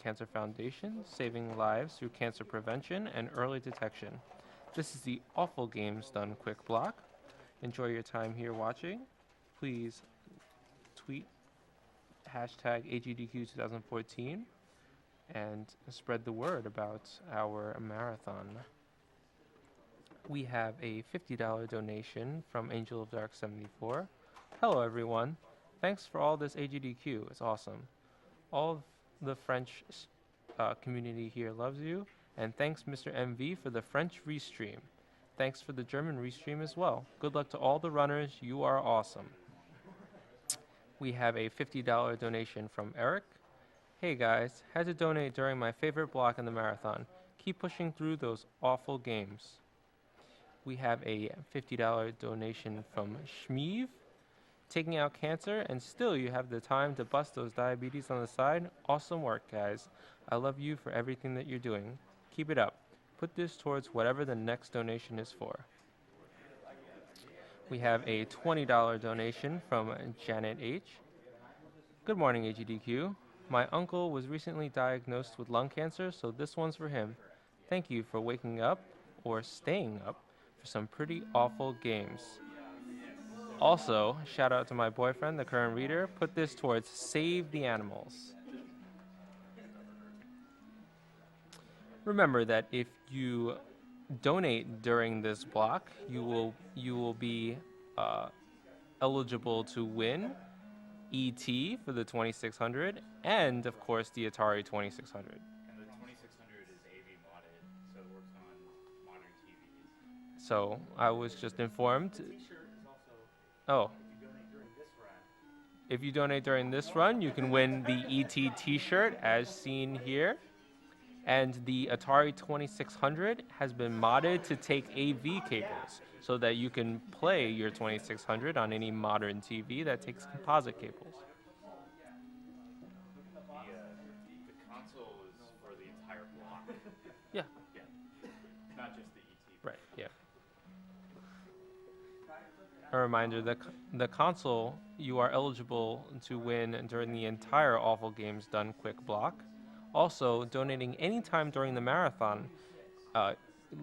Cancer Foundation, saving lives through cancer prevention and early detection. This is the Awful Games Done Quick block. Enjoy your time here watching. Please tweet hashtag AGDQ 2014 and spread the word about our marathon. We have a $50 donation from Angel of Dark 74. Hello everyone. Thanks for all this AGDQ. It's awesome. All of the French community here loves you. And thanks Mr. MV for the French restream. Thanks for the German restream as well. Good luck to all the runners. You are awesome. We have a $50 donation from Eric. Hey guys, had to donate during my favorite block in the marathon. Keep pushing through those awful games. We have a $50 donation from Shmeev. Taking out cancer and still you have the time to bust those diabetes on the side. Awesome work, guys. I love you for everything that you're doing. Keep it up. Put this towards whatever the next donation is for. We have a $20 donation from Janet H. Good morning, AGDQ. My uncle was recently diagnosed with lung cancer, so this one's for him. Thank you for waking up, or staying up, for some pretty awful games. Also, shout out to my boyfriend, the current reader. Put this towards Save the Animals. Remember that if you donate during this block, you will be eligible to win ET for the 2600 and of course the Atari 2600. And the 2600 is AV modded, so it works on modern TVs. So I was just informed. The t-shirt is also, Oh, if you donate during this run. if you donate during this run, you can win the ET t-shirt as seen here. And the Atari 2600 has been modded to take AV cables so that you can play your 2600 on any modern TV that takes composite cables. The console is for the entire block. Yeah. Yeah. Not just the ET. Right, yeah. A reminder, the console you are eligible to win during the entire Awful Games Done Quick block. Also, donating any time during the marathon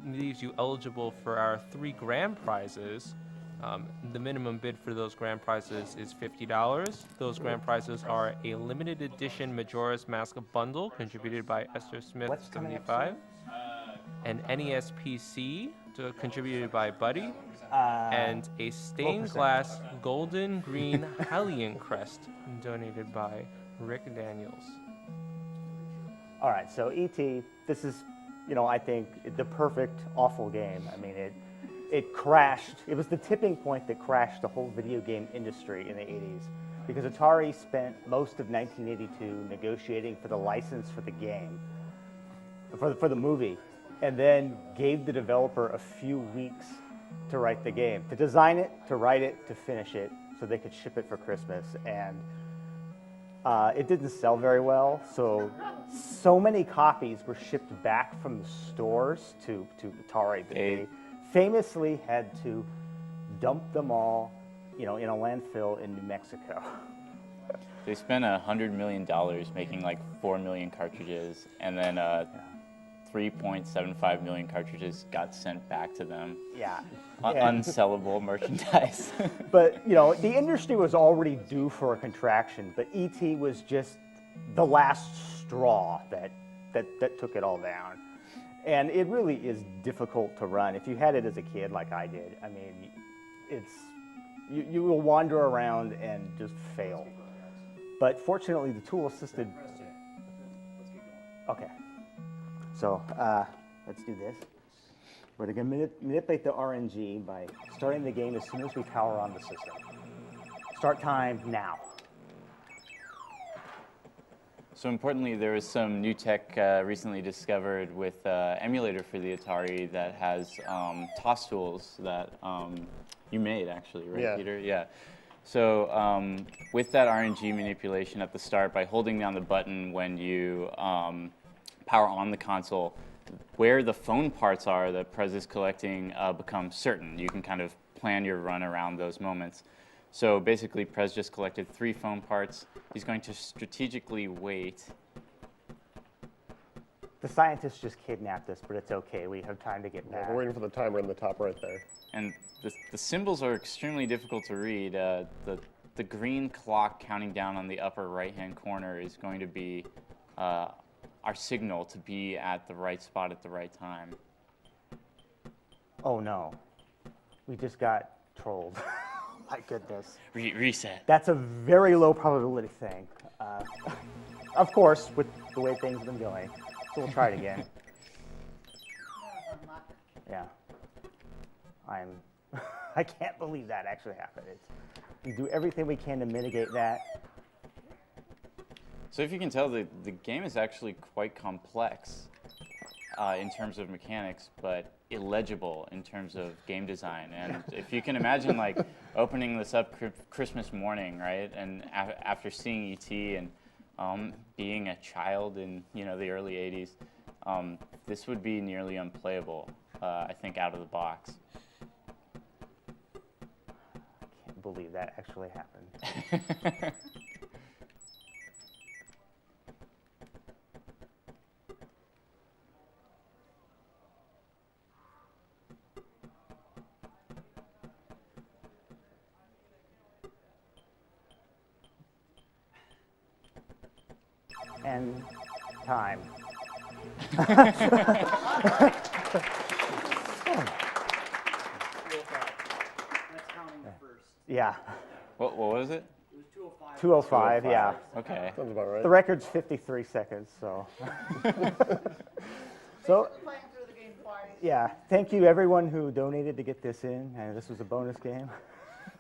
leaves you eligible for our 3 grand prizes. The minimum bid for those grand prizes is $50. Those grand prizes are a limited edition Majora's Mask bundle contributed by Esther Smith 75, an NES PC contributed by Buddy, and a stained glass golden green Hellion crest donated by Rick Daniels. All right, so E.T., this is, I think the perfect awful game. I mean, it crashed. It was the tipping point that crashed the whole video game industry in the 80s because Atari spent most of 1982 negotiating for the license for the game, for the movie, and then gave the developer a few weeks to write the game, to design it, to write it, to finish it, so they could ship it for Christmas. And it didn't sell very well, so many copies were shipped back from the stores to Atari that they famously had to dump them all, in a landfill in New Mexico. They spent $100 million making like 4 million cartridges, and then 3.75 million cartridges got sent back to them. Yeah. Unsellable merchandise. But, the industry was already due for a contraction, but E.T. was just the last straw that took it all down. And it really is difficult to run. If you had it as a kid like I did, I mean, you will wander around and just fail. But fortunately, the tool-assisted... Okay. So let's do this. We're going to manipulate the RNG by starting the game as soon as we power on the system. Start time now. So importantly, there is some new tech recently discovered with emulator for the Atari that has toss tools that you made, actually, right, Yeah. Peter? Yeah. So with that RNG manipulation at the start, by holding down the button when you power on the console, where the phone parts are that Prez is collecting becomes certain. You can kind of plan your run around those moments. So basically, Prez just collected 3 phone parts. He's going to strategically wait The scientists just kidnapped us, but it's okay. We have time to get Yeah, back. we're waiting for the timer in the top right there. And the symbols are extremely difficult to read. The green clock counting down on the upper right-hand corner is going to be our signal to be at the right spot at the right time. Oh no, we just got trolled. My goodness. Reset. That's a very low probability thing. Of course, with the way things have been going. So we'll try it again. Yeah. I can't believe that actually happened. We do everything we can to mitigate that. So if you can tell, the game is actually quite complex in terms of mechanics, but illegible in terms of game design. And if you can imagine, like, opening this up Christmas morning, right, and after seeing E.T. and being a child in the early '80s, this would be nearly unplayable, I think, out of the box. I can't believe that actually happened. And time. That's counting the first. Yeah. What was it? It was 2:05. 2:05, yeah. Okay. Sounds about right. The record's 53 seconds, so. So, Playing through the game twice. yeah, thank you everyone who donated to get this in, and this was a bonus game.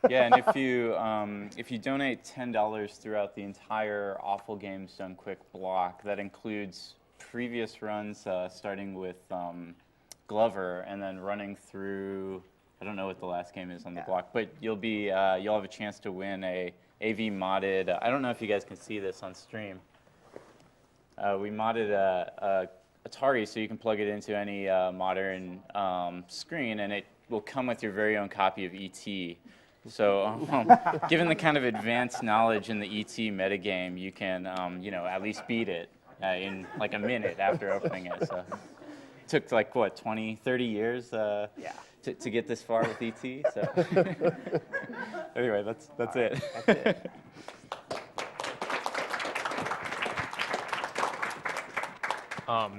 Yeah, and if you donate $10 throughout the entire Awful Games Done Quick block, that includes previous runs starting with Glover and then running through, I don't know what the last game is on the block, but you'll have a chance to win a AV modded. I don't know if you guys can see this on stream. We modded a Atari so you can plug it into any modern screen, and it will come with your very own copy of E.T. So, given the kind of advanced knowledge in the E.T. metagame, you can, at least beat it in like a minute after opening it. So, it took like what, 20, 30 years to get this far with E.T. So, anyway, that's it. That's it.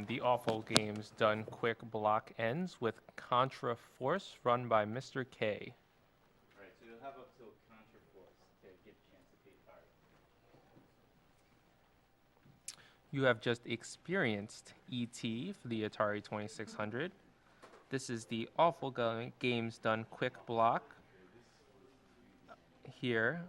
The Awful Games Done Quick block ends with Contra Force run by Mr. K. Right, so you'll have up till Contra Force to get a chance to beat Atari. You have just experienced E.T. for the Atari 2600. This is the Awful Games Done Quick block. Here,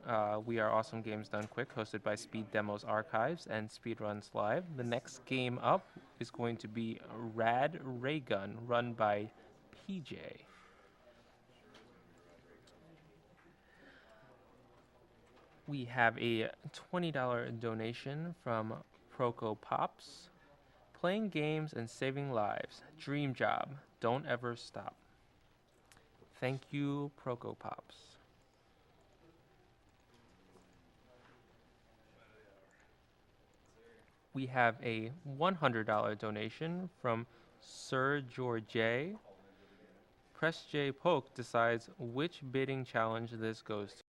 we are Awesome Games Done Quick, hosted by Speed Demos Archives and Speedruns Live. The next game up is going to be Rad Ray Gun, run by PJ. We have a $20 donation from Proco Pops. Playing games and saving lives. Dream job. Don't ever stop. Thank you, Proco Pops. We have a $100 donation from Sir George. Presjpolk decides which bidding challenge this goes